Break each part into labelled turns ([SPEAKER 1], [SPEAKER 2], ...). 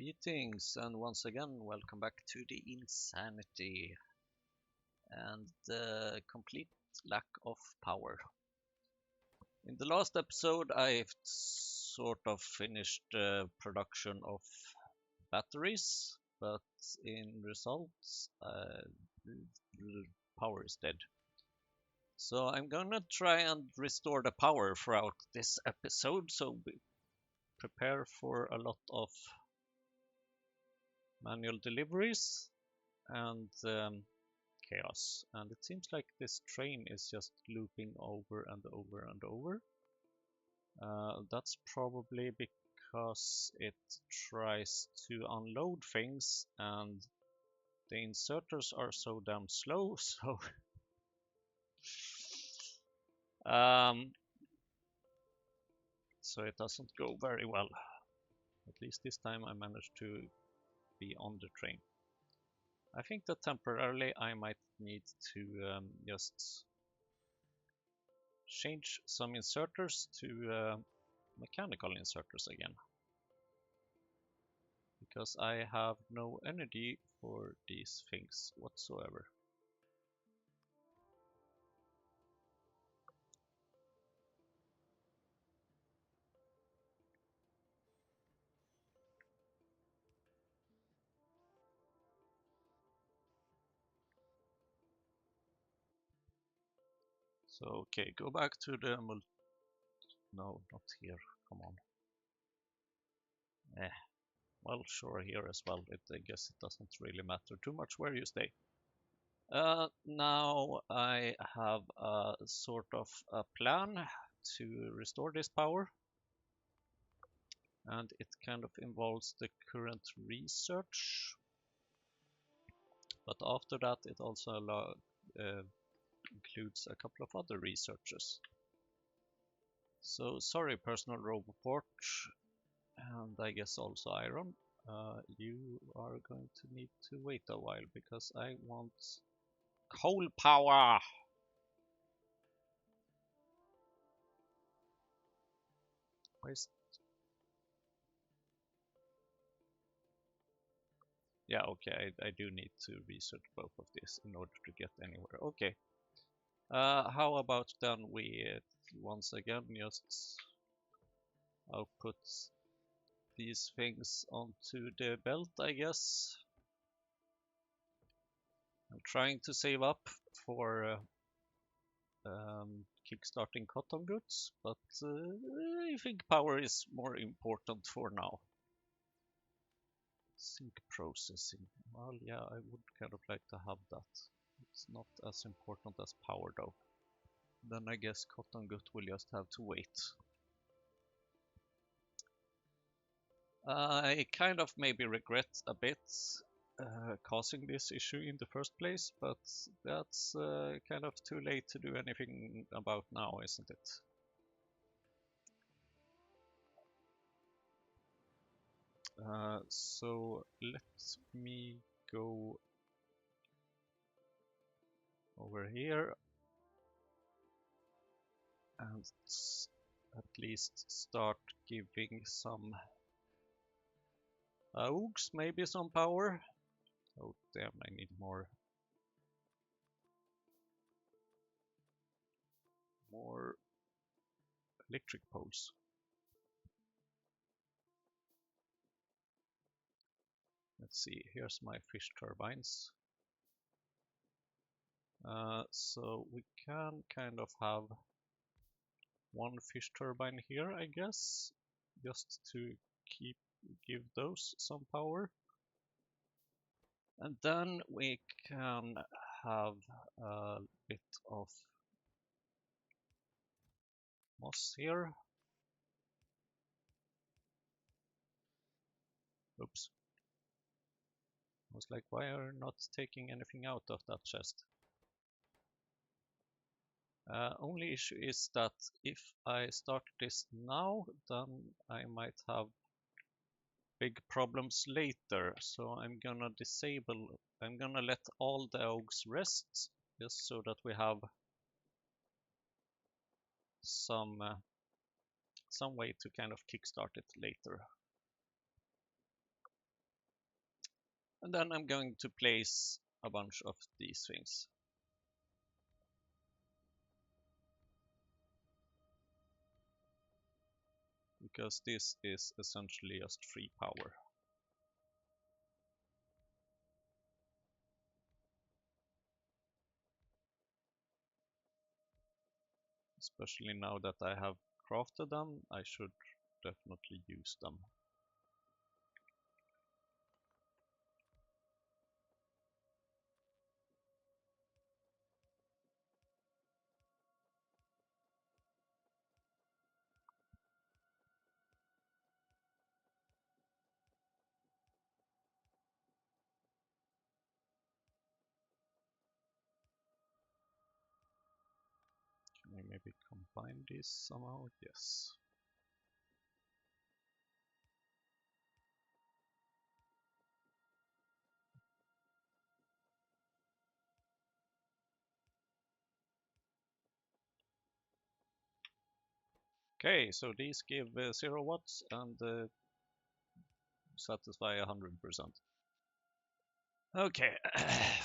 [SPEAKER 1] Greetings and once again welcome back to the insanity and the complete lack of power. In the last episode I've sort of finished the production of batteries, but in results power is dead. So I'm gonna try and restore the power throughout this episode, so prepare for a lot of manual deliveries and chaos. And it seems like this train is just looping over and over and over. That's probably because it tries to unload things and the inserters are so damn slow, so so it doesn't go very well. At least this time I managed to be on the train. I think that temporarily I might need to just change some inserters to mechanical inserters again, because I have no energy for these things whatsoever. So okay, go back to the no, not here, come on. Well, sure, here as well. I guess it doesn't really matter too much where you stay. Now I have a sort of a plan to restore this power, and it kind of involves the current research, but after that it also includes a couple of other researches. So sorry, personal robot, and I guess also Iron, you are going to need to wait a while because I want coal power. Where's... Yeah, okay, I do need to research both of these in order to get anywhere. Okay. How about then we once again just output these things onto the belt, I guess. I'm trying to save up for kickstarting cotton goods, but I think power is more important for now. Sync processing. Well, yeah, I would kind of like to have that. It's not as important as power though. Then I guess cotton good will just have to wait. I kind of maybe regret a bit causing this issue in the first place, but that's kind of too late to do anything about now, isn't it? So let me go over here and at least start giving some Augs maybe some power. Oh damn, I need more electric poles. Let's see, here's my fish turbines. So we can kind of have one fish turbine here, I guess, just to give those some power. And then we can have a bit of moss here. Oops. I was like, why are you not taking anything out of that chest? Only issue is that if I start this now, then I might have big problems later. So I'm gonna let all the Augs rest, just so that we have some way to kind of kickstart it later. And then I'm going to place a bunch of these things. Because this is essentially just free power. Especially now that I have crafted them, I should definitely use them. Can I maybe combine these somehow? Yes. Okay, so these give 0 watts and satisfy 100%. Okay,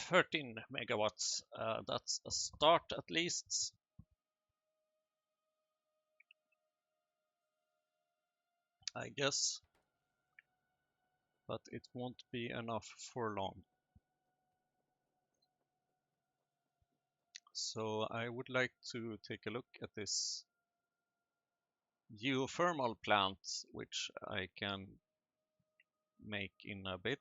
[SPEAKER 1] 13 megawatts. That's a start at least. I guess. But it won't be enough for long. So I would like to take a look at this geothermal plant, which I can make in a bit.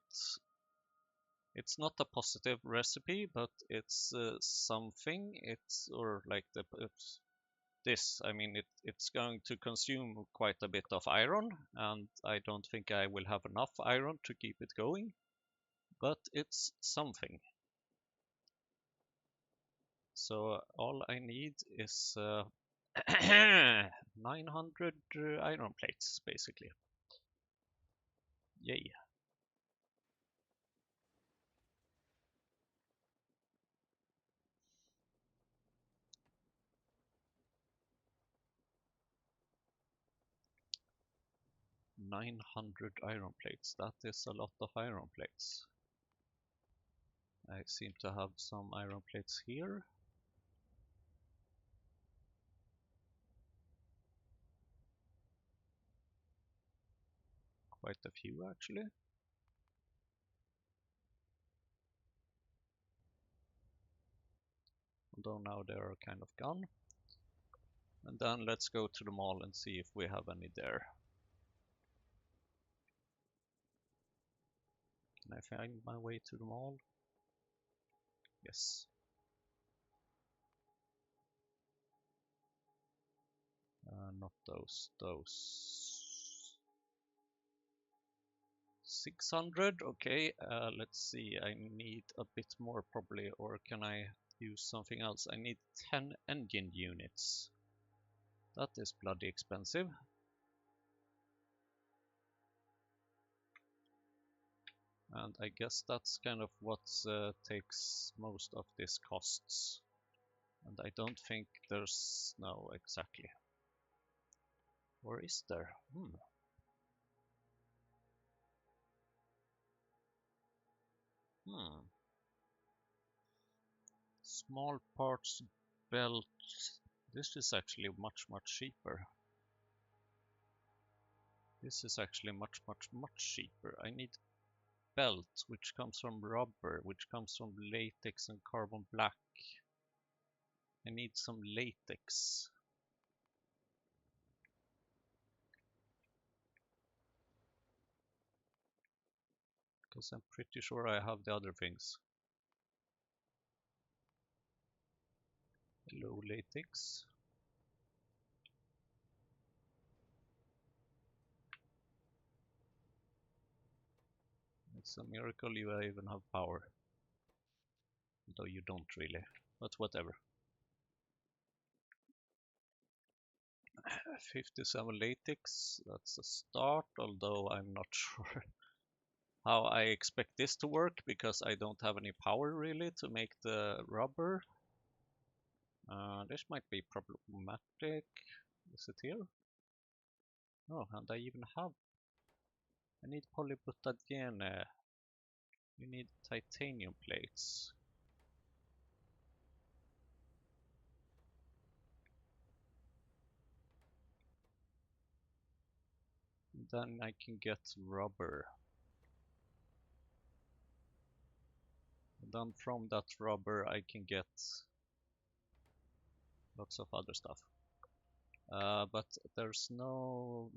[SPEAKER 1] It's not a positive recipe, but it's something. It's or like this. I mean, it's going to consume quite a bit of iron, and I don't think I will have enough iron to keep it going. But it's something. So all I need is 900 iron plates, basically. Yay. 900 iron plates. That is a lot of iron plates. I seem to have some iron plates here. Quite a few, actually. Although now they are kind of gone. And then let's go to the mall and see if we have any there. Can I find my way to the mall? Yes. Not those. Those. 600. Okay. Let's see. I need a bit more probably, or can I use something else? I need 10 engine units. That is bloody expensive. And I guess that's kind of what takes most of this costs. And I don't think there's... no, exactly. Or is there? Small parts belt. This is actually much cheaper. This is actually much cheaper. I need belt, which comes from rubber, which comes from latex and carbon black. I need some latex. Because I'm pretty sure I have the other things. Hello, latex. It's a miracle you even have power. Though you don't really, but whatever. 57 latex, that's a start, although I'm not sure how I expect this to work because I don't have any power really to make the rubber. This might be problematic. Is it here? Oh, and I even have... I need polybutadiene. You need titanium plates. Then I can get rubber. And then from that rubber I can get lots of other stuff. But there's no,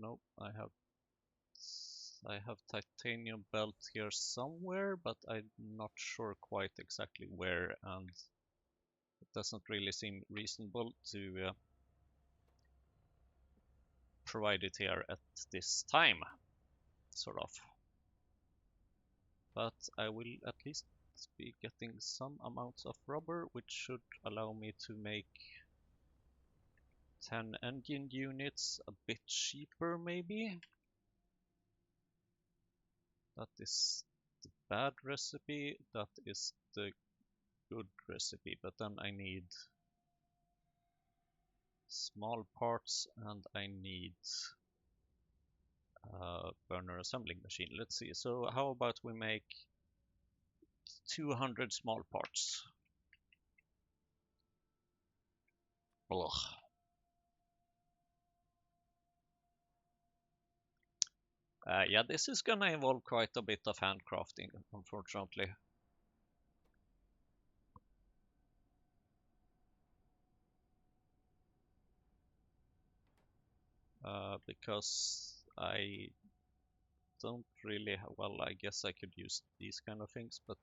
[SPEAKER 1] I have titanium belt here somewhere, but I'm not sure quite exactly where, and it doesn't really seem reasonable to provide it here at this time, sort of. But I will at least be getting some amounts of rubber, which should allow me to make 10 engine units a bit cheaper, maybe. That is the bad recipe, that is the good recipe, but then I need small parts and I need a burner assembling machine. Let's see, so how about we make 200 small parts. Blah. Yeah, this is gonna involve quite a bit of handcrafting, unfortunately. Because I don't really have, well, I guess I could use these kind of things, but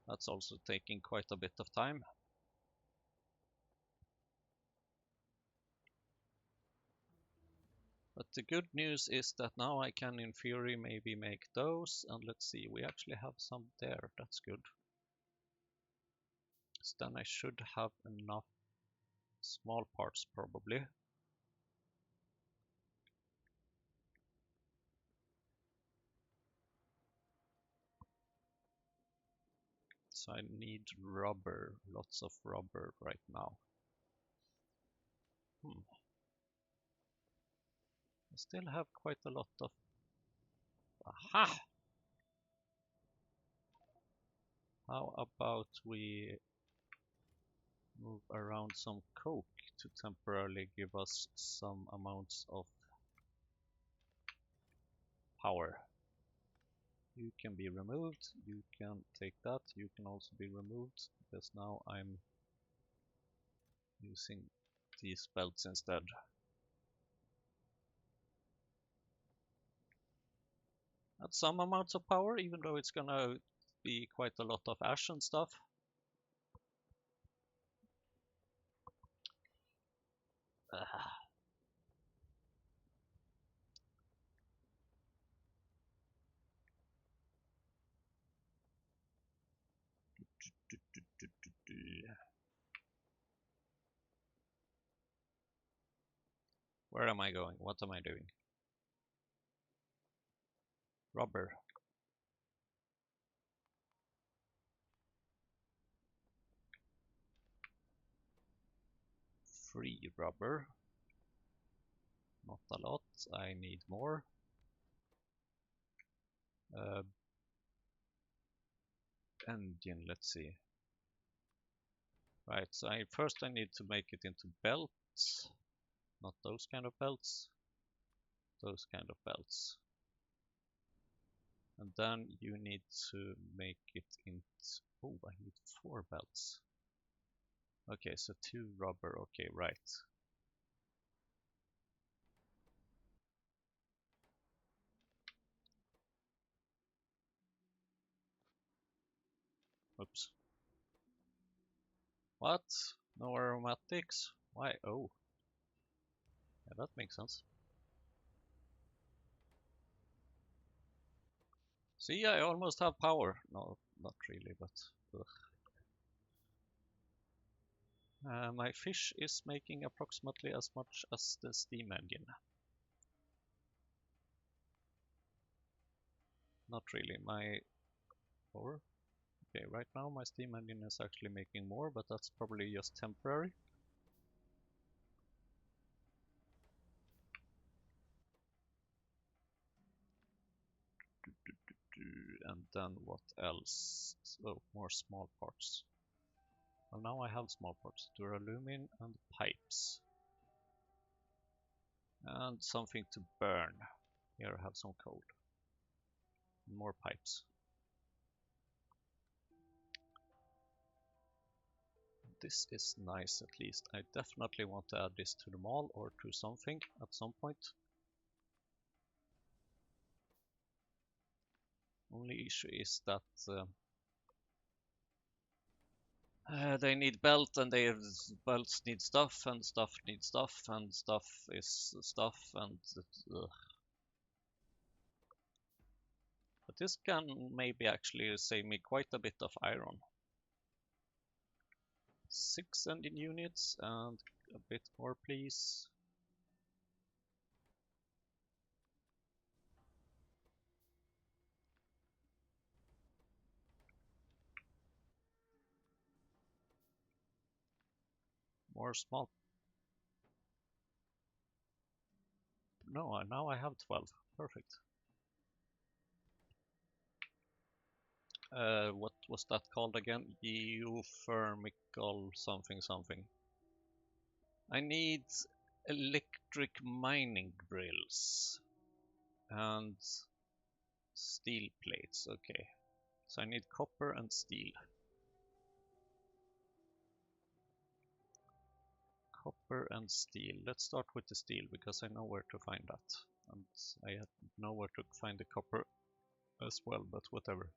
[SPEAKER 1] that's also taking quite a bit of time. But the good news is that now I can, in theory, maybe make those, and let's see, we actually have some there, that's good. So then I should have enough small parts, probably. So I need rubber, lots of rubber right now. I still have quite a lot of... Aha! How about we move around some coke to temporarily give us some amounts of power. You can be removed, you can take that, you can also be removed, because now I'm using these belts instead. At some amounts of power, even though it's gonna be quite a lot of ash and stuff. Where am I going? What am I doing? Rubber. Free rubber. Not a lot, I need more. Engine, let's see. Right, so first I need to make it into belts. Not those kind of belts. Those kind of belts. And then you need to make it into... Oh, I need 4 belts. Okay, so 2 rubber, okay, right. Oops. What? No aromatics? Why? Oh. Yeah, that makes sense. See, I almost have power. No, not really, but... my fish is making approximately as much as the steam engine. Not really, my... Or? Okay, right now my steam engine is actually making more, but that's probably just temporary. and then what else? Oh, more small parts. Well, now I have small parts. Duralumin and pipes. And something to burn. Here I have some coal. More pipes. This is nice at least. I definitely want to add this to the mall or to something at some point. Only issue is that they need belt, and belts need stuff, and stuff needs stuff, and stuff is stuff, and but this can maybe actually save me quite a bit of iron. 6 engine units and a bit more, please. More small. No, now I have 12. Perfect. What was that called again? Geothermal something something. I need electric mining drills and steel plates. Okay, so I need copper and steel. Copper and steel. Let's start with the steel because I know where to find that, and I know where to find the copper as well, but whatever.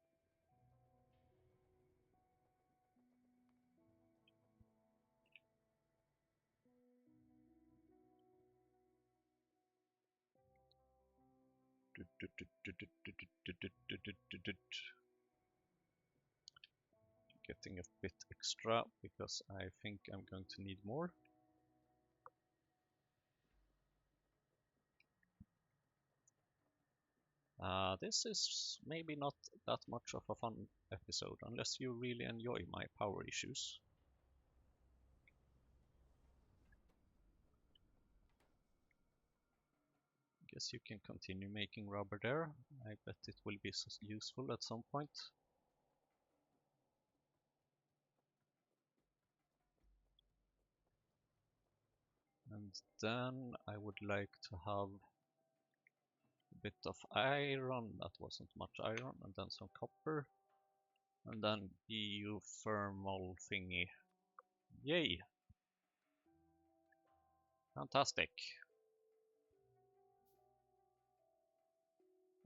[SPEAKER 1] Getting a bit extra because I think I'm going to need more. This is maybe not that much of a fun episode unless you really enjoy my power issues. Guess you can continue making rubber there. I bet it will be useful at some point. And then I would like to have a bit of iron. That wasn't much iron. And then some copper. And then geothermal thingy. Yay! Fantastic.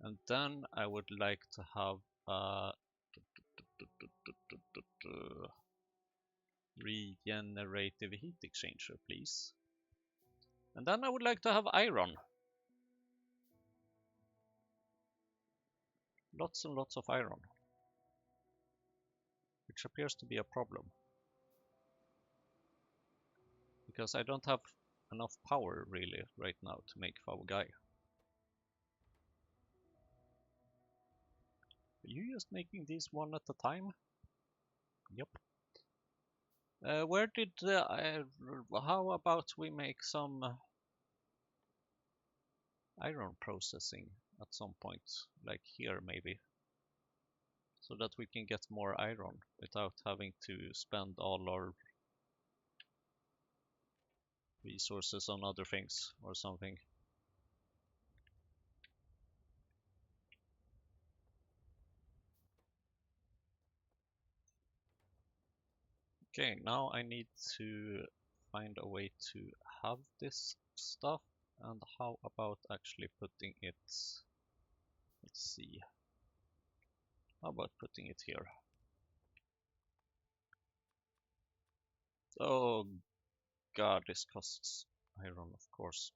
[SPEAKER 1] And then I would like to have regenerative heat exchanger, please. And then I would like to have iron. Lots and lots of iron. Which appears to be a problem. Because I don't have enough power really right now to make Guy. Are you just making these one at a time? Yep. Where did how about we make some iron processing at some point, like here maybe, so that we can get more iron without having to spend all our resources on other things or something. Okay, now I need to find a way to have this stuff, and how about actually putting it, let's see, how about putting it here? Oh god, this costs iron, of course.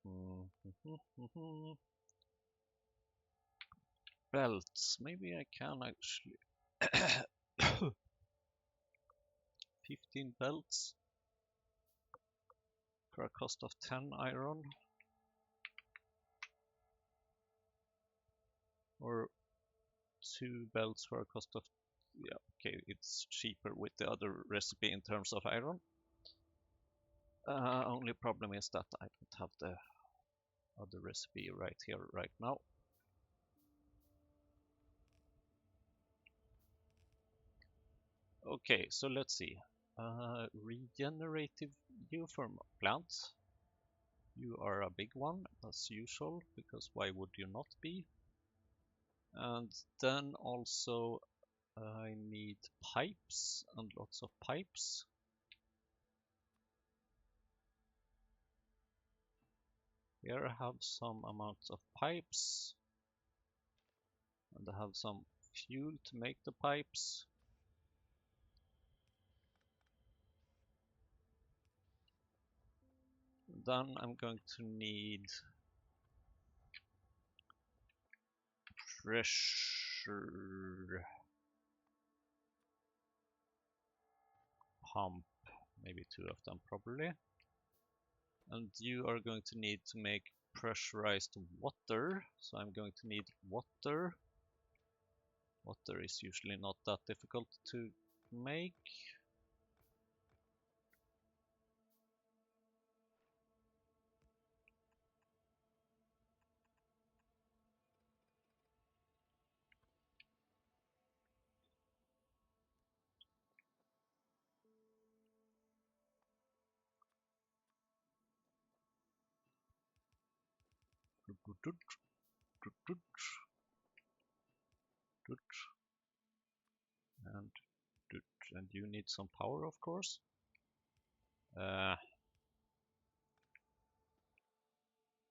[SPEAKER 1] Belts, maybe I can actually 15 belts for a cost of 10 iron, or 2 belts for a cost of, yeah, okay, it's cheaper with the other recipe in terms of iron. Only problem is that I don't have the other recipe right here right now. Okay, so let's see. Regenerative geothermal plant. You are a big one, as usual, because why would you not be? And then also I need pipes and lots of pipes. Here I have some amounts of pipes, and I have some fuel to make the pipes. Then I'm going to need pressure pump, maybe 2 of them probably. And you are going to need to make pressurized water, so I'm going to need water. Water is usually not that difficult to make. And you need some power, of course.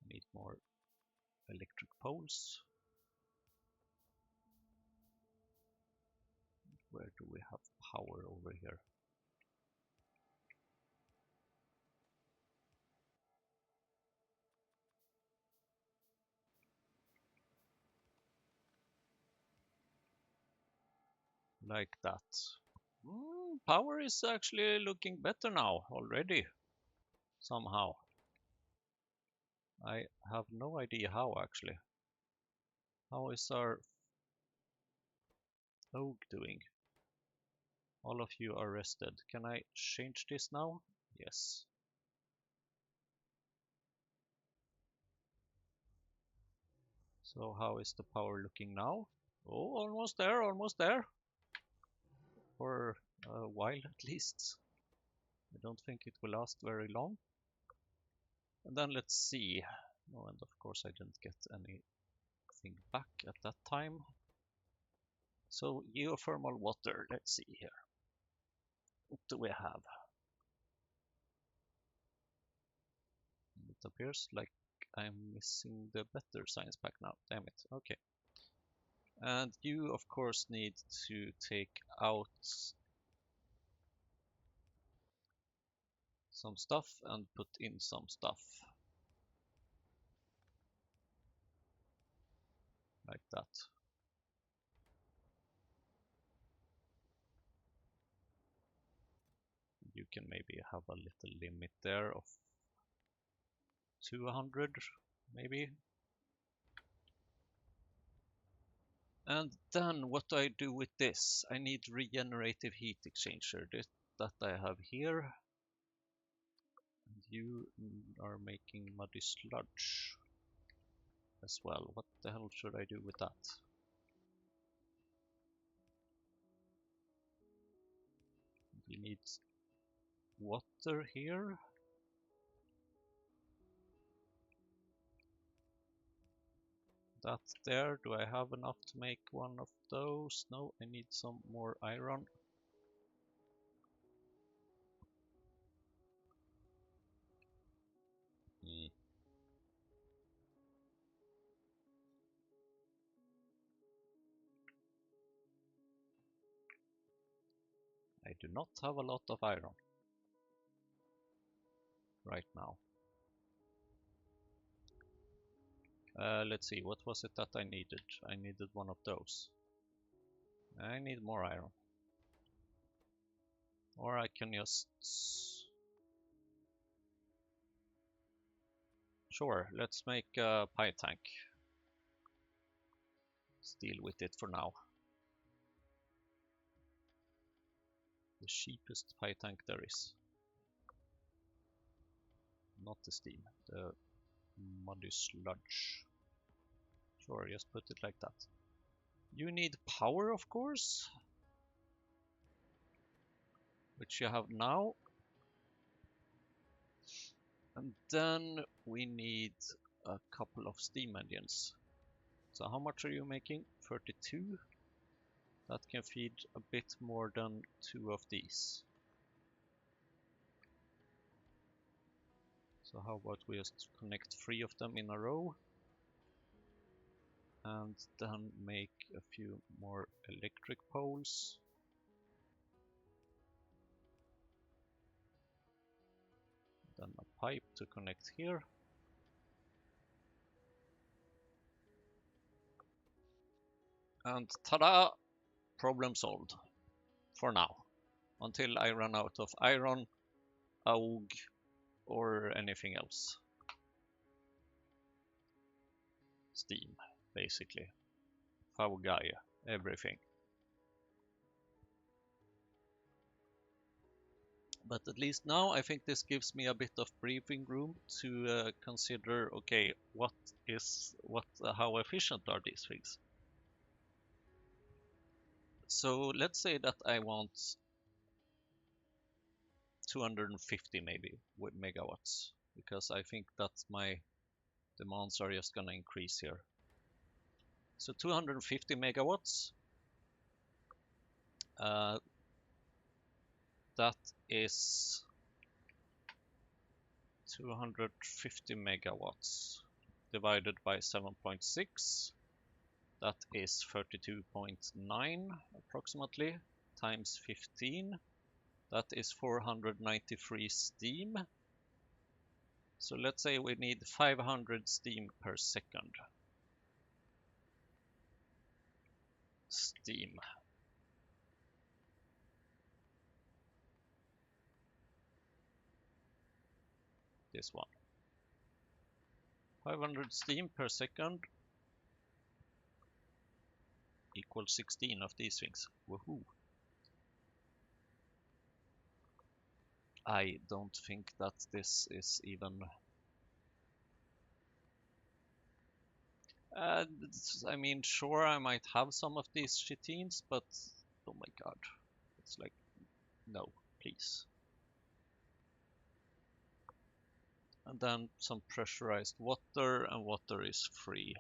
[SPEAKER 1] Need more electric poles. Where do we have power over here? Like that. Power is actually looking better now already. Somehow. I have no idea how actually. How is our oak doing? All of you are rested. Can I change this now? Yes. So how is the power looking now? Oh, almost there, almost there. For a while at least. I don't think it will last very long. And then let's see. Oh, and of course I didn't get anything back at that time. So geothermal water, let's see here. What do we have? It appears like I'm missing the better science pack now. Damn it. Okay. And you, of course, need to take out some stuff and put in some stuff. Like that. You can maybe have a little limit there of 200, maybe. And then what do I do with this? I need regenerative heat exchanger. This that I have here. And you are making muddy sludge as well. What the hell should I do with that? We need water here. That there. Do I have enough to make one of those? No, I need some more iron. I do not have a lot of iron right now. Let's see, what was it that I needed? I needed one of those. I need more iron. Or I can just... Sure, let's make a pie tank. Let's deal with it for now. The cheapest pie tank there is. Not the steam, the muddy sludge. Sure, just put it like that. You need power, of course. which you have now. And then we need a couple of steam engines. So how much are you making? 32. That can feed a bit more than 2 of these. So how about we just connect 3 of them in a row? And then make a few more electric poles. Then a pipe to connect here. And ta-da! Problem solved. For now. Until I run out of iron, AUG, or anything else. Steam, basically. Gaia, everything. But at least now I think this gives me a bit of breathing room to consider, okay, how efficient are these things? So let's say that I want 250 maybe with megawatts, because I think that my demands are just gonna increase here. So 250 megawatts, that is 250 megawatts divided by 7.6. That is 32.9 approximately times 15. That is 493 steam. So let's say we need 500 steam per second. Steam. This one. 500 steam per second equals 16 of these things. Woohoo! I don't think that this is even... I mean, sure, I might have some of these shitines, but oh my god. It's like, no, please. And then some pressurized water, and water is free.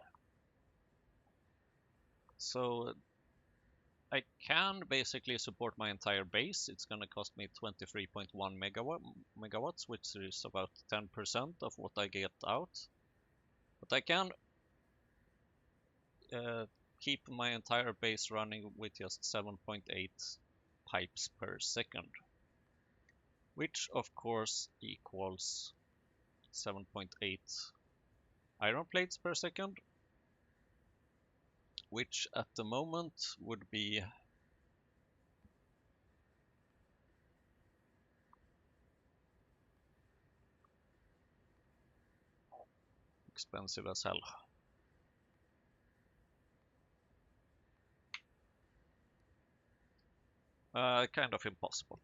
[SPEAKER 1] So I can basically support my entire base. It's going to cost me 23.1 megawatts, which is about 10% of what I get out. But I can keep my entire base running with just 7.8 pipes per second, which of course equals 7.8 iron plates per second, which at the moment would be expensive as hell. Kind of impossible.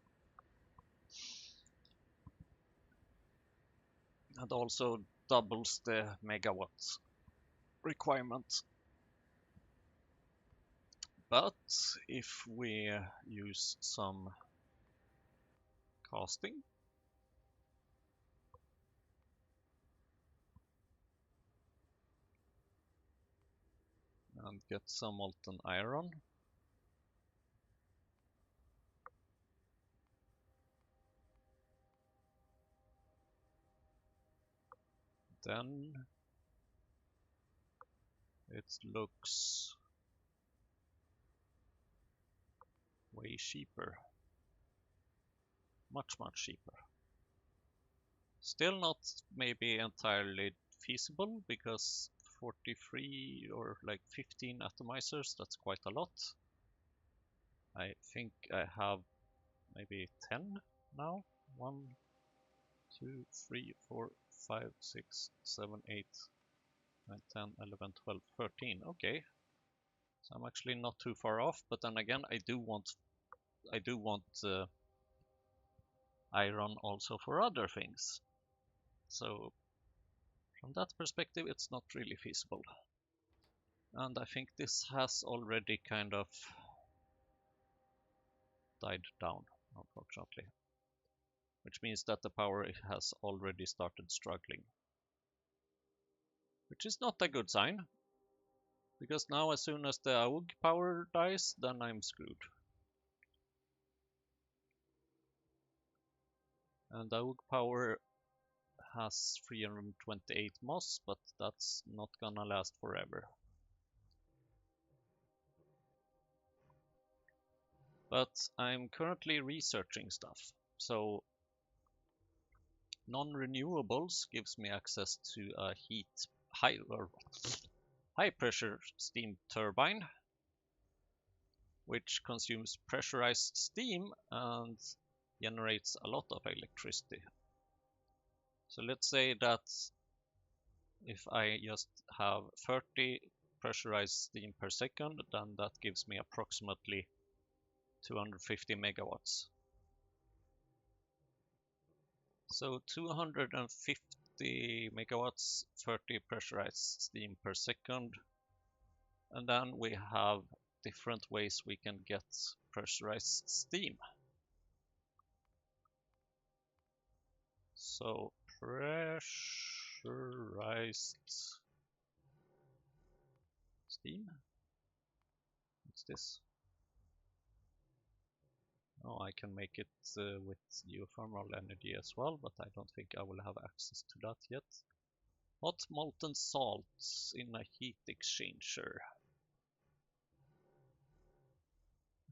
[SPEAKER 1] And also doubles the megawatts requirement. But if we use some casting, and get some molten iron, then it looks way cheaper. Much cheaper. Still not maybe entirely feasible, because 43 or like 15 atomizers, that's quite a lot. I think I have maybe 10 now. 1, 2, 3, 4, 5, 6, 7, 8, 9, 10, 11, 12, 13. Okay. So I'm actually not too far off, but then again, I do want iron also for other things. So from that perspective, it's not really feasible. And I think this has already kind of died down unfortunately. Which means that the power has already started struggling. Which is not a good sign. Because now as soon as the AUG power dies, then I'm screwed. And AUG power has 328 moss, but that's not gonna last forever. But I'm currently researching stuff. So non-renewables gives me access to a high pressure steam turbine, which consumes pressurized steam and generates a lot of electricity. So let's say that if I just have 30 pressurized steam per second, then that gives me approximately 250 megawatts. So 250 megawatts, 30 pressurized steam per second. And then we have different ways we can get pressurized steam. So pressurized steam. What's this? Oh, I can make it with geothermal energy as well, but I don't think I will have access to that yet. Hot molten salts in a heat exchanger.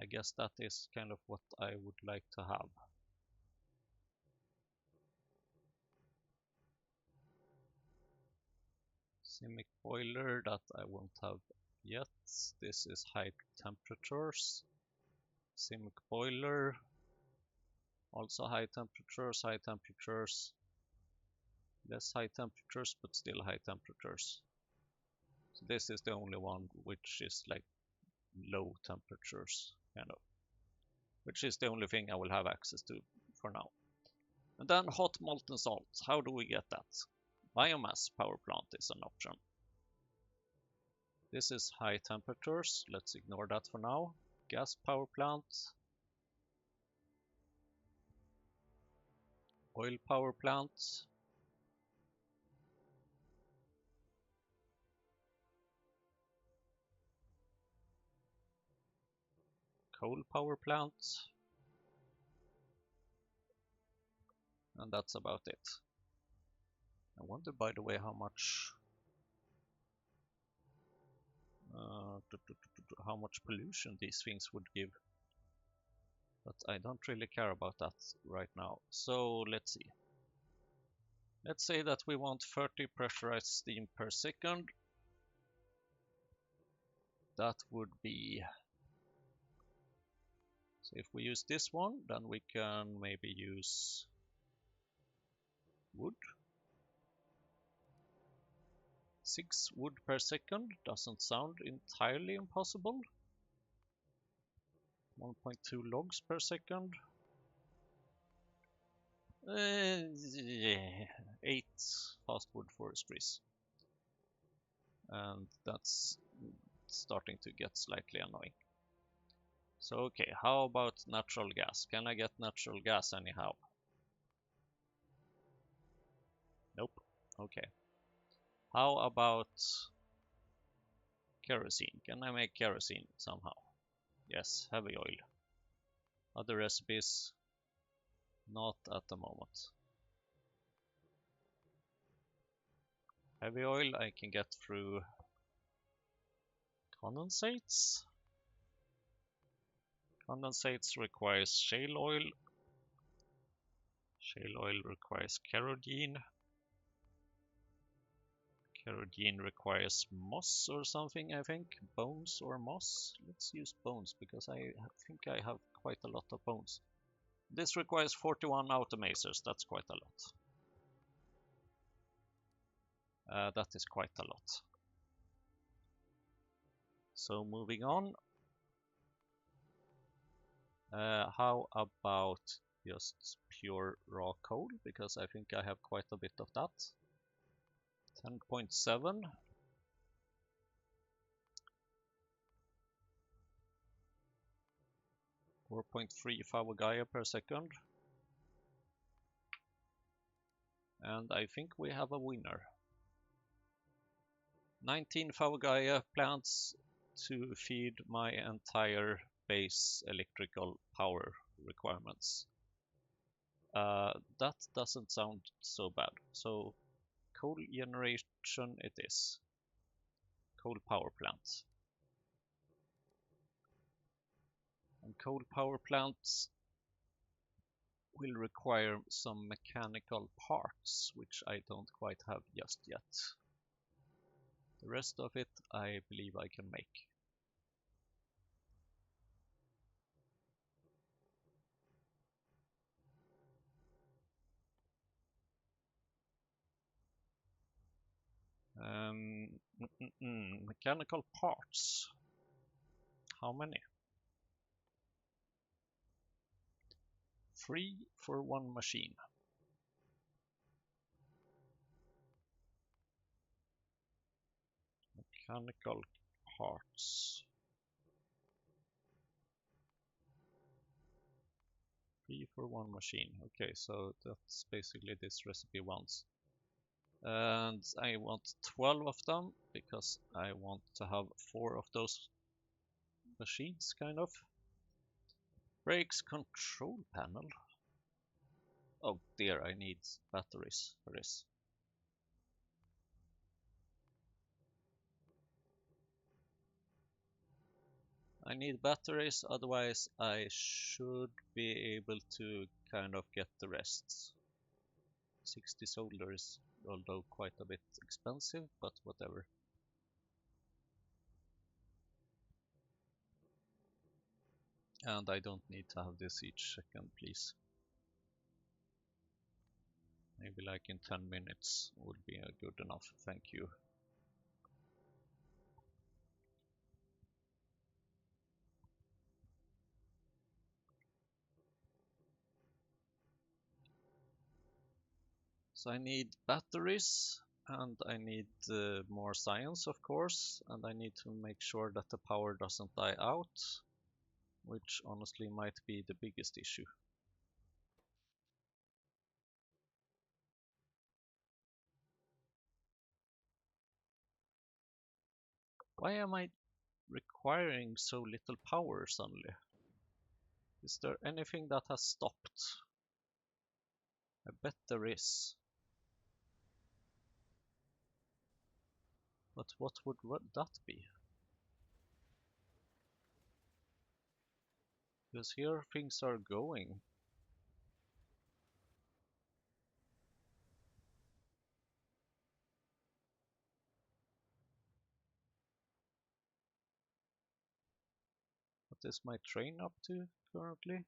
[SPEAKER 1] I guess that is kind of what I would like to have. Simic boiler that I won't have yet. This is high temperatures. Simic boiler. Also high temperatures, less high temperatures, but still high temperatures. So this is the only one which is like low temperatures, kind of. Which is the only thing I will have access to for now. And then hot molten salt. How do we get that? Biomass power plant is an option. This is high temperatures. Let's ignore that for now. Gas power plant. Oil power plant. Coal power plant. And that's about it. I wonder, by the way, how much pollution these things would give. But I don't really care about that right now. So let's see. Let's say that we want 30 pressurized steam per second. That would be... So if we use this one, then we can maybe use wood. 6 wood per second doesn't sound entirely impossible. 1.2 logs per second. 8 fastwood forestries. And that's starting to get slightly annoying. So okay, how about natural gas? Can I get natural gas anyhow? Nope. Okay. How about kerosene? Can I make kerosene somehow? Yes, heavy oil. Other recipes? Not at the moment. Heavy oil I can get through condensates. Condensates requires shale oil. Shale oil requires kerosene. Kerosene requires moss or something, I think. Bones or moss. Let's use bones because I think I have quite a lot of bones. This requires 41 automazers. That's quite a lot. That is quite a lot. So moving on. How about just pure raw coal? Because I think I have quite a bit of that. 10.7. 4.3 Favogaya per second. And I think we have a winner. 19 Favogaya plants to feed my entire base electrical power requirements. That doesn't sound so bad. So coal generation it is. Coal power plant. And coal power plants will require some mechanical parts, which I don't quite have just yet. The rest of it I believe I can make. Mechanical parts. How many? 3 for one machine. Mechanical parts. 3 for one machine. Okay, so that's basically this recipe once. And I want 12 of them because I want to have 4 of those machines, kind of. Brakes control panel. Oh dear, I need batteries for this. I need batteries, otherwise I should be able to kind of get the rest. 60 solder is, although quite a bit expensive, but whatever. And I don't need to have this each second, please. Maybe like in 10 minutes would be good enough, thank you. So I need batteries, and I need more science, of course, and I need to make sure that the power doesn't die out, which honestly might be the biggest issue. Why am I requiring so little power suddenly? Is there anything that has stopped? I bet there is. But what would that be? Because here things are going. What is my train up to currently?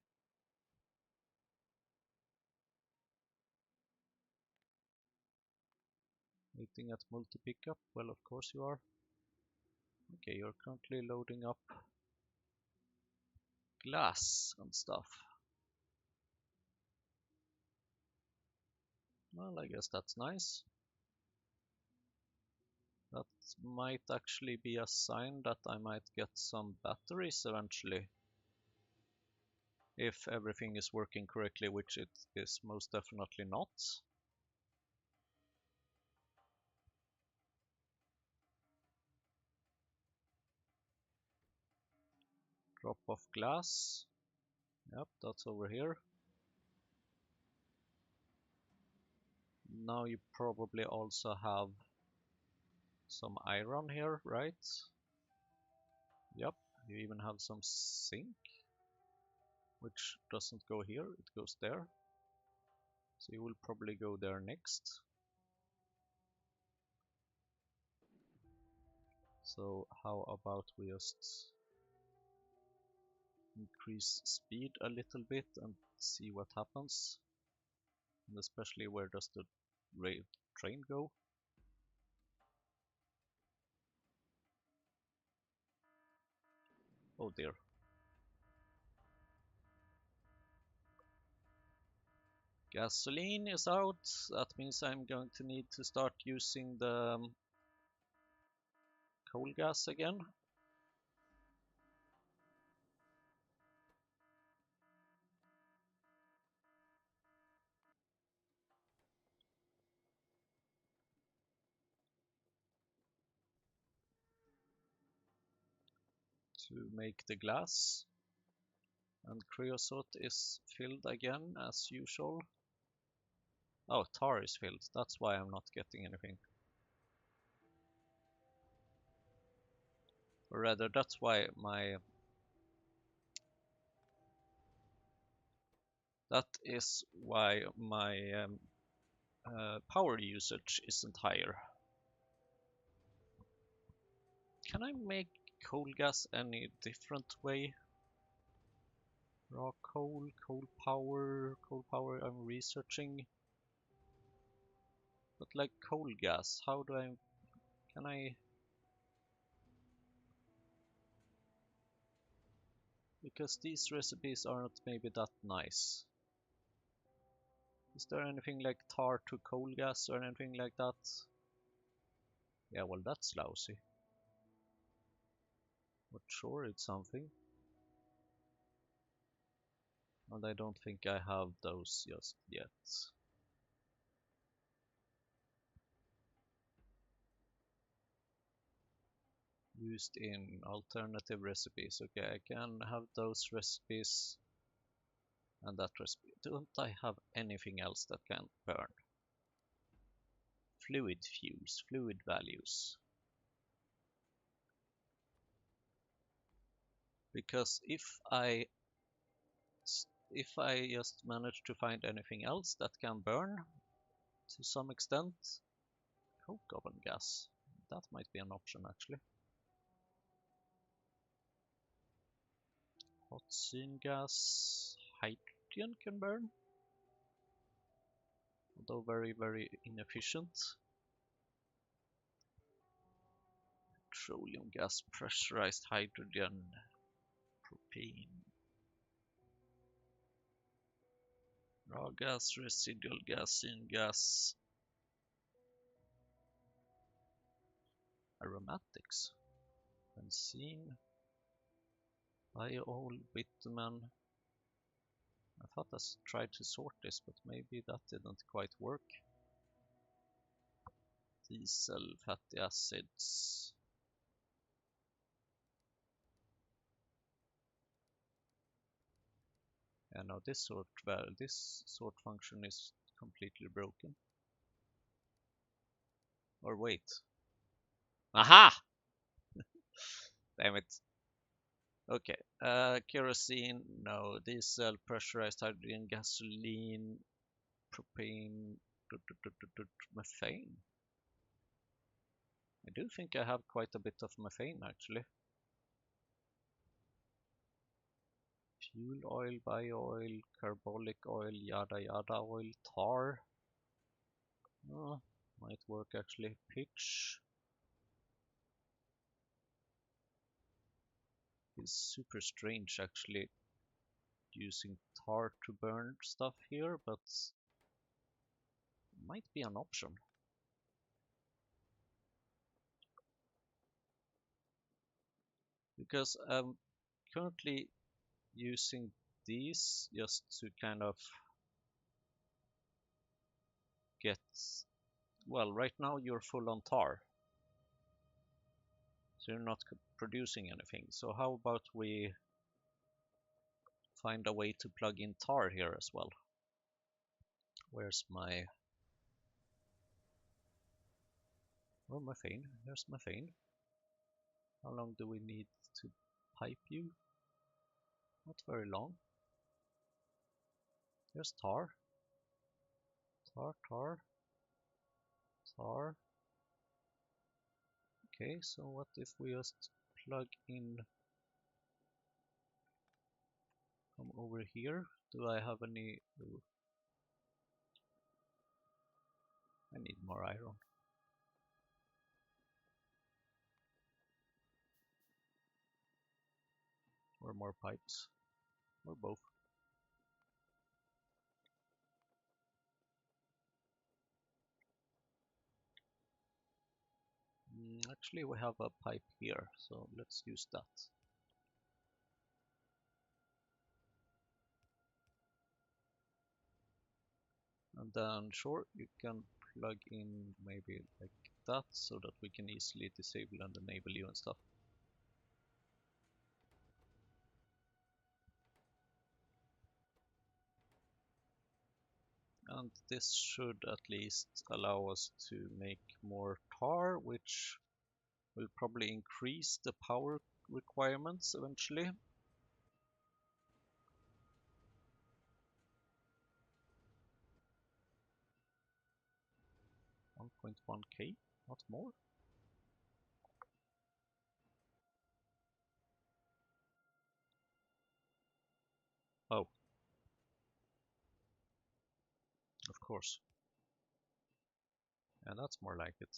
[SPEAKER 1] Waiting at multi-pickup? Well, of course you are. Okay, you're currently loading up glass and stuff. Well, I guess that's nice. That might actually be a sign that I might get some batteries eventually. If everything is working correctly, which it is most definitely not. Drop off glass. Yep, that's over here. Now you probably also have some iron here, right? Yep, you even have some zinc, which doesn't go here, it goes there. So you will probably go there next. So how about we just increase speed a little bit and see what happens. And especially, where does the train go? Oh dear. Gasoline is out. That means I'm going to need to start using the coal gas again. to make the glass. And creosote is filled again as usual. Oh, tar is filled. That's why I'm not getting anything. Or rather, that's why my... That is why my power usage isn't higher. Can I make coal gas any different way? Raw coal, coal power I'm researching. But like coal gas, how do I... Can I... Because these recipes aren't maybe that nice. Is there anything like tar to coal gas or anything like that? Yeah, well that's lousy. But sure, it's something. And I don't think I have those just yet. Used in alternative recipes. Okay, I can have those recipes and that recipe. Don't I have anything else that can burn? Fluid fuels, fluid values. Because if I just manage to find anything else that can burn to some extent, coke oven gas, that might be an option actually. Hot scene gas, hydrogen can burn, although very, very inefficient. Petroleum gas, pressurized hydrogen, propane. Raw gas, residual gas, syngas, aromatics, benzene, bio-oil, bitumen. I thought I tried to sort this, but maybe that didn't quite work. Diesel, fatty acids. Yeah, no, this sort function is completely broken. Or wait. Aha! Damn it. Okay. Kerosene, no. Diesel, pressurized hydrogen, gasoline, propane, methane. I do think I have quite a bit of methane actually. Fuel oil, bio-oil, carbolic oil, yada yada oil, tar. Oh, might work actually. Pitch. It's super strange actually using tar to burn stuff here, but might be an option. Because I'm currently using these just to kind of get, well, right now you're full on tar, so you're not producing anything. So how about we find a way to plug in tar here as well? Where's my... Oh, methane. Here's methane. How long do we need to pipe you? Not very long. Here's tar. Tar, tar, tar. Okay, so what if we just plug in from over here? Do I have any... Ooh. I need more iron. Or more pipes. Or both. Actually, we have a pipe here, so let's use that. And then, sure, you can plug in maybe like that, so that we can easily disable and enable you and stuff. and this should at least allow us to make more tar, which will probably increase the power requirements eventually. $1.1K, not more. Oh, of course. And that's more like it.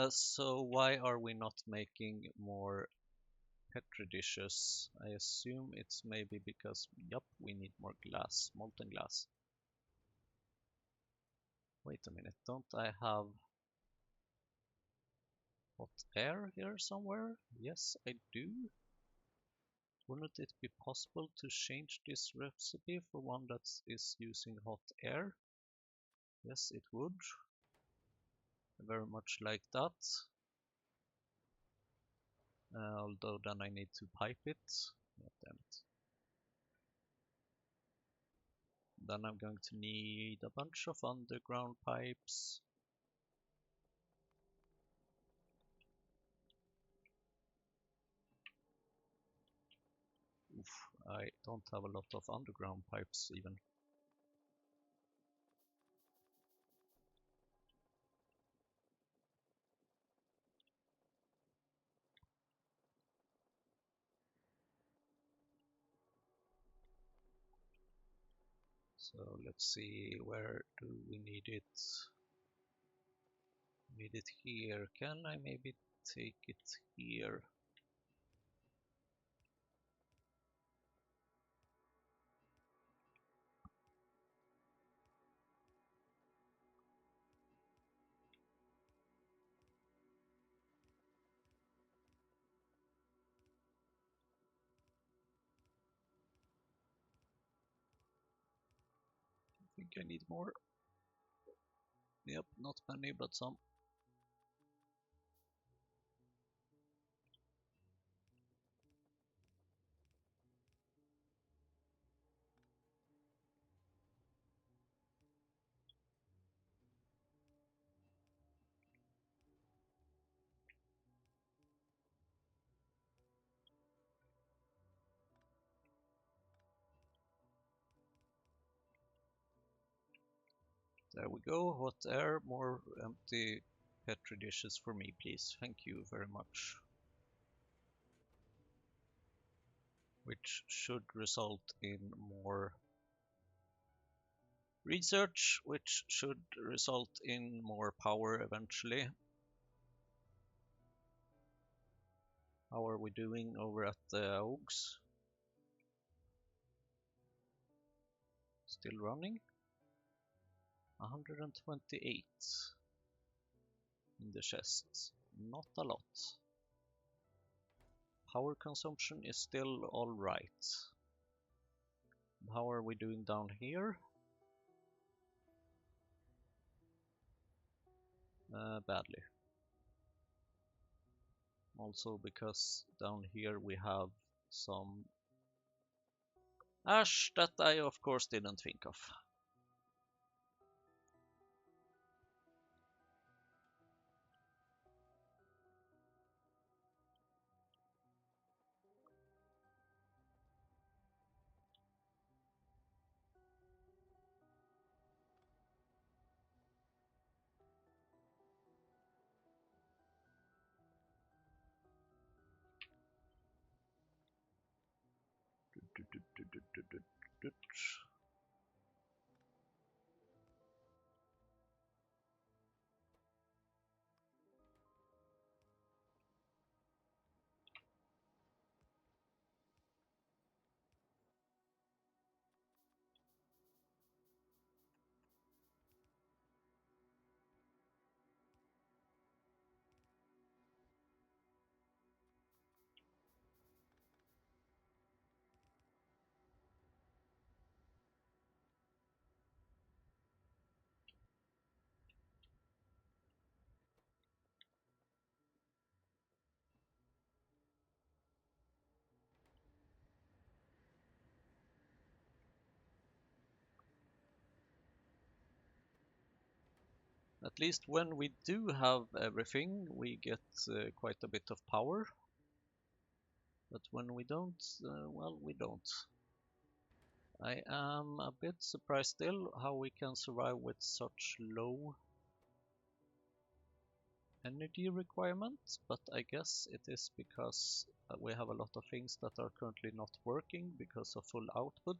[SPEAKER 1] So why are we not making more Petri dishes? I assume it's maybe because, yep, we need more glass, molten glass. Wait a minute, don't I have hot air here somewhere? Yes, I do. Wouldn't it be possible to change this recipe for one that is using hot air? Yes, it would. Very much like that. Although then I need to pipe it. Oh, damn it. Then I'm going to need a bunch of underground pipes. Oof, I don't have a lot of underground pipes even. So let's see, where do we need it? Need it here. Can I maybe take it here? I think I need more. Yep, not many, but some. There we go, hot air, more empty Petri dishes for me, please. Thank you very much. Which should result in more research, which should result in more power eventually. How are we doing over at the Oaks? Still running? 128 in the chests. Not a lot. Power consumption is still alright. How are we doing down here? Badly. Also because down here we have some ash that I of course didn't think of. At least when we do have everything, we get quite a bit of power. But when we don't, well, we don't. I am a bit surprised still how we can survive with such low energy requirements, but I guess it is because we have a lot of things that are currently not working because of full output.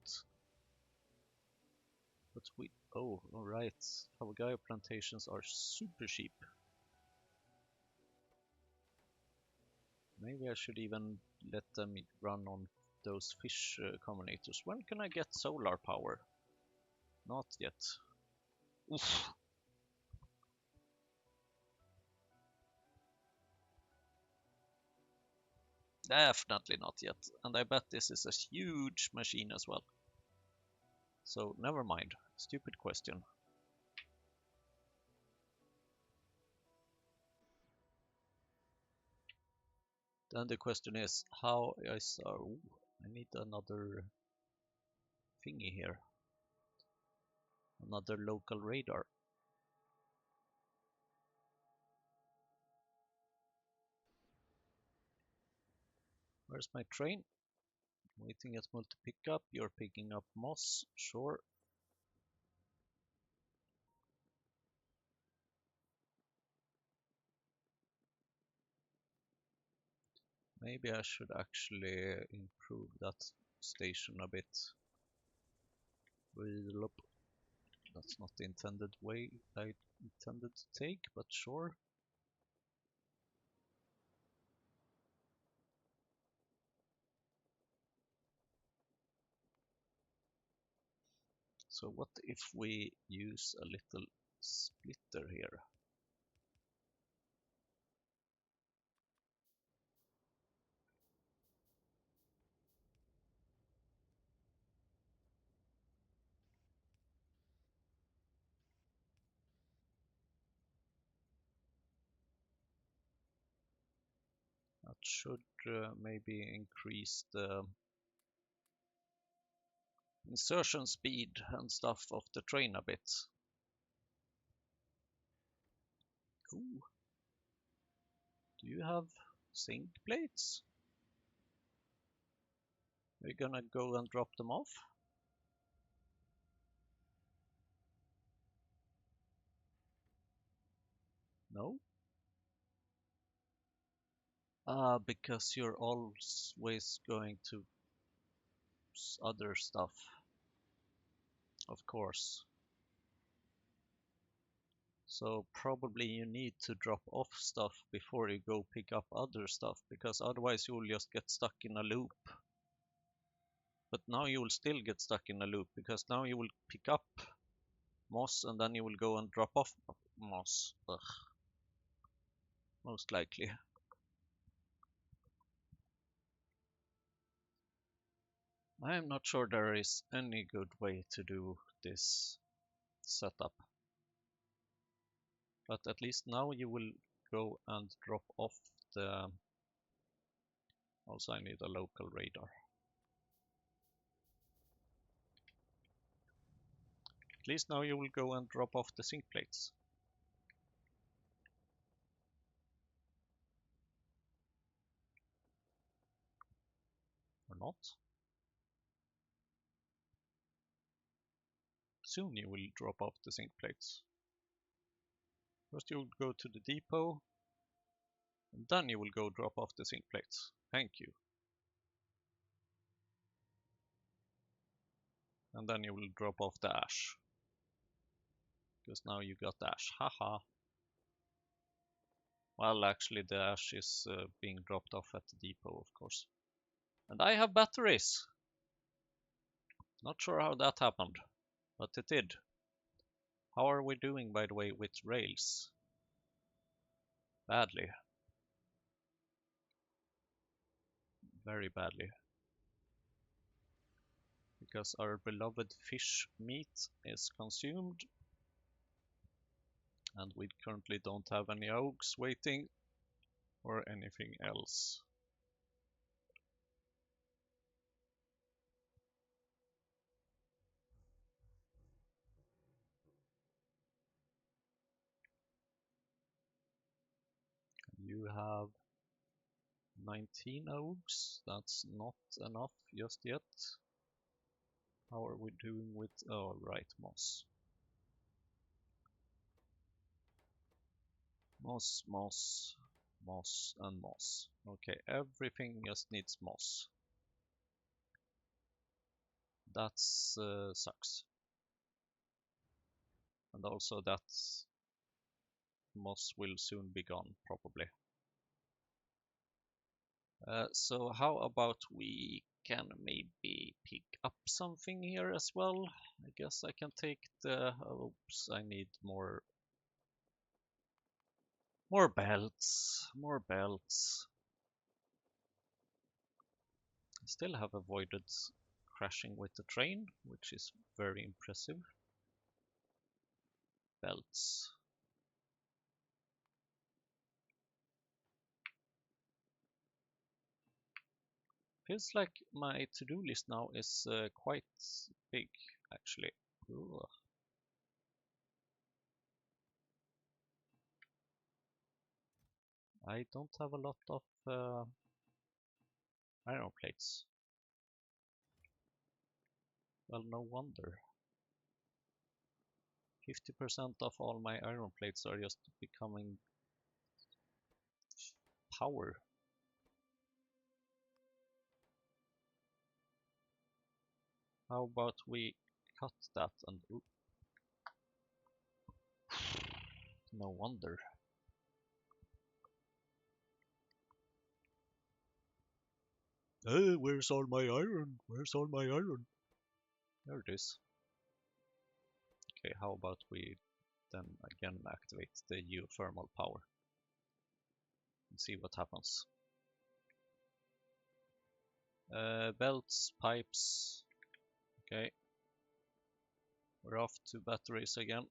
[SPEAKER 1] But we, oh, alright, Papagayo plantations are super cheap. Maybe I should even let them run on those fish combinators. When can I get solar power? Not yet. Oof. Definitely not yet. And I bet this is a huge machine as well. So never mind. Stupid question. Then the question is how is our... Ooh, I need another thingy here. Another local radar. Where's my train? Waiting at multi-pickup. You're picking up moss. Sure. Maybe I should actually improve that station a bit. That's not the intended way I intended to take, but sure. So what if we use a little splitter here? That should maybe increase the insertion speed and stuff of the train a bit. Ooh. Do you have zinc plates? We're gonna go and drop them off? No? Because you're always going to other stuff. Of course. So probably you need to drop off stuff before you go pick up other stuff, because otherwise you will just get stuck in a loop. But now you will still get stuck in a loop, because now you will pick up moss and then you will go and drop off moss. Ugh. Most likely. I am not sure there is any good way to do this setup. But at least now you will go and drop off the... Also I need a local radar. At least now you will go and drop off the zinc plates. Or not. Soon you will drop off the zinc plates. First you will go to the depot, and then you will go drop off the zinc plates. Thank you. And then you will drop off the ash. Because now you got ash. Haha. Well, actually the ash is being dropped off at the depot, of course. And I have batteries. Not sure how that happened, but it did. How are we doing, by the way, with rails? Badly. Very badly. Because our beloved fish meat is consumed. And we currently don't have any oaks waiting or anything else. you have 19 oaks. That's not enough just yet. How are we doing with, oh right, moss. Moss, moss, moss, and moss. Okay, everything just needs moss. That sucks. And also that moss will soon be gone, probably. So how about we can maybe pick up something here as well? I guess I can take the, oops, I need more belts, more belts. I still have avoided crashing with the train, which is very impressive. Belts. Feels like my to-do list now is quite big, actually. Ugh. I don't have a lot of iron plates. Well, no wonder. 50% of all my iron plates are just becoming power. How about we cut that and ooh. No wonder. Hey, where's all my iron? Where's all my iron? There it is. Okay, how about we then again activate the geothermal power and see what happens. Belts, pipes. Okay. We're off to batteries again.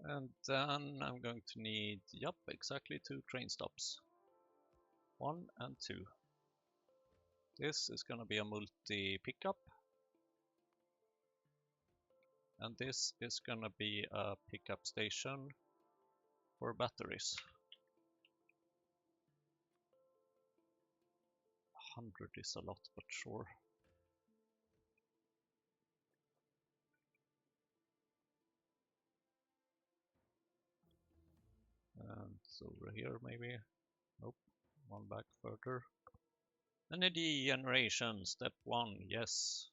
[SPEAKER 1] And then I'm going to need, yep, exactly 2 train stops. 1 and 2. This is gonna be a multi-pickup. And this is gonna be a pickup station for batteries. 100 is a lot, but sure. And over here maybe. Nope, one back further. Energy generation, step 1, yes.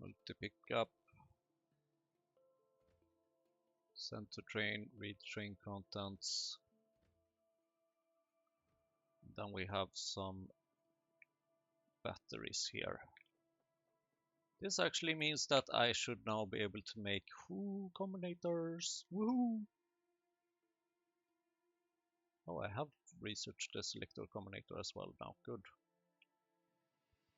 [SPEAKER 1] Multi-pickup. Send to train, read train contents. Then we have some batteries here. This actually means that I should now be able to make combinators. Woohoo! Oh, I have researched the selector combinator as well now. Good.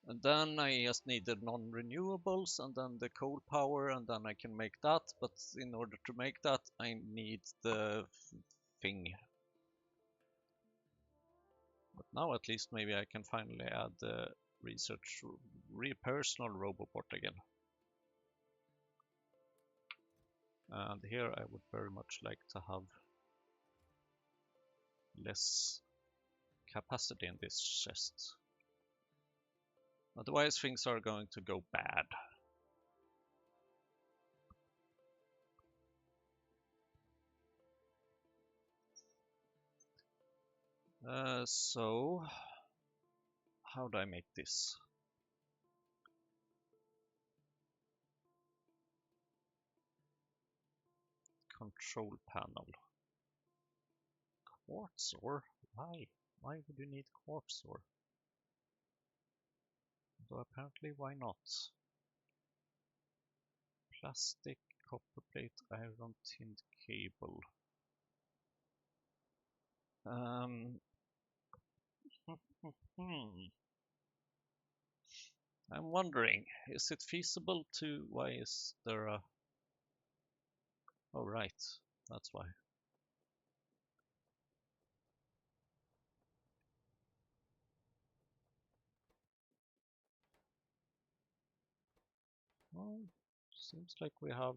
[SPEAKER 1] And then I just need the non-renewables and then the coal power, and then I can make that. But in order to make that, I need the thing. But now at least maybe I can finally add the research personal roboport again. And here I would very much like to have less capacity in this chest. Otherwise things are going to go bad. So how do I make this? Control panel. Quartz ore? Why? Why would you need quartz ore? Though apparently why not? Plastic, copper plate, iron, tin cable. I'm wondering, is it feasible to, why is there a, oh right, that's why. Well, seems like we have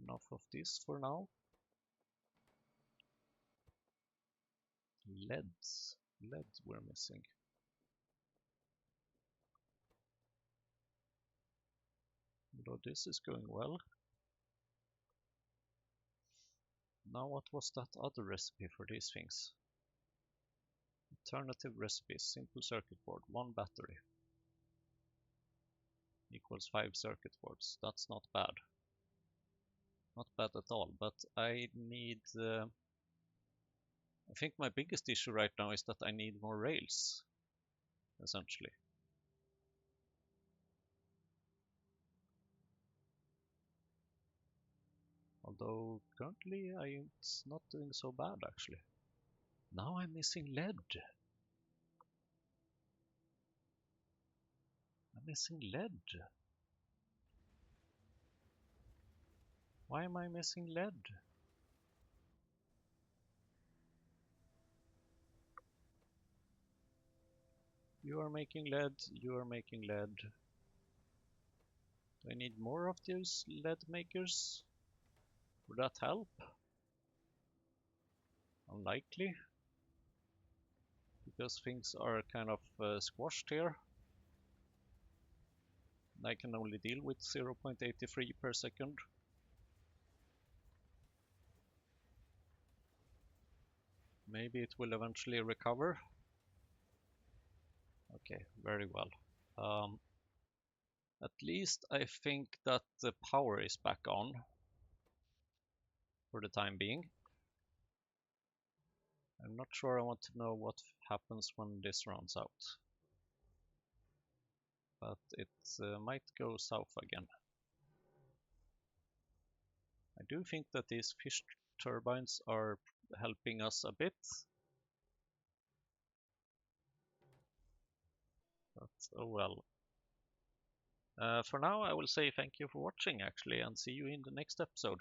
[SPEAKER 1] enough of this for now. Lead we're missing. Although this is going well. Now what was that other recipe for these things? Alternative recipes, simple circuit board, 1 battery. Equals 5 circuit boards. That's not bad. Not bad at all, but I need... I think my biggest issue right now is that I need more rails, essentially. Although currently it's not doing so bad actually. Now I'm missing lead. I'm missing lead. Why am I missing lead? You are making lead, you are making lead. Do I need more of those lead makers? Would that help? Unlikely. Because things are kind of squashed here. I can only deal with 0.83 per second. Maybe it will eventually recover. Okay, very well. At least I think that the power is back on for the time being. I'm not sure I want to know what happens when this runs out. But it might go south again. I do think that these fish turbines are helping us a bit. But oh well. For now I will say thank you for watching actually, and see you in the next episode.